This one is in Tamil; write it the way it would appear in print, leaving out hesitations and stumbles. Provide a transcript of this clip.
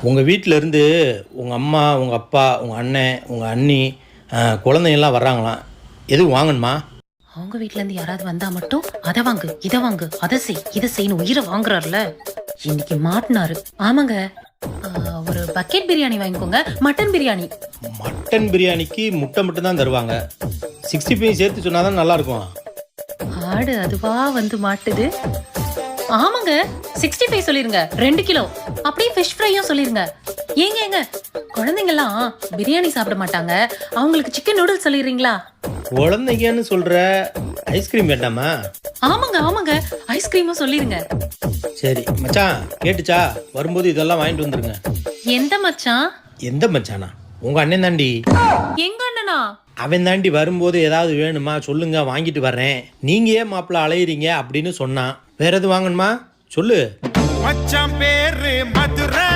உங்கள் வீட்டிலேருந்து உங்கள் அம்மா, உங்கள் அப்பா, உங்கள் அண்ணன், உங்கள் அண்ணி, குழந்தைங்கள்லாம் வர்றாங்களாம். எதுவும் வாங்கணுமா? அவங்க வீட்ல இருந்து யாராவது வந்தா மட்டும் அதை வாங்கு, இதை வாங்கு, அதை செய், இதை செய்யணும் உயிரை வாங்குறாருல. இன்னைக்கு மாட்டினாரு. ஆமாங்க, ஒரு பக்கெட் பிரியாணி வாங்கிக்கோங்க. மட்டன் பிரியாணி. மட்டன் பிரியாணிக்கு முட்டை மட்டும் தான் தருவாங்க. 65 சேர்த்து சொன்னால் தான் நல்லாயிருக்கும். ஆடு அதுவா வந்து மாட்டுது. ஆமாங்க, 65 சொல்லிருங்க, 2 கிலோ. அப்படியே ஃபிஷ் ஃப்ரையும் சொல்லிருங்க. ஏங்க குழந்தைங்கலாம் பிரியாணி சாப்பிட மாட்டாங்க, அவங்களுக்கு சிக்கன் நூடுல்ஸ் சொல்லிடுறீங்களா? குழந்தைங்கன்னு சொல்கிற, ஐஸ்கிரீம் வேண்டாமா? ஆமாங்க ஐஸ்கிரீமும் சொல்லிருங்க. சரி மச்சான், கேட்டுச்சா? வரும்போது இதெல்லாம் வாங்கிட்டு வந்துருங்க. எந்த மச்சான்? எந்த மச்சானா? உங்கள் அண்ணன் தாண்டி. எங்க அண்ணனா? அவன் தாண்டி வரும்போது ஏதாவது வேணுமா சொல்லுங்க, வாங்கிட்டு வர்றேன். நீங்க ஏன் மாப்பிள்ள அலையிறீங்க அப்படின்னு சொன்னான். வேற எதுவும் வாங்கணுமா சொல்லு. மச்சான் பேரு மதுரை.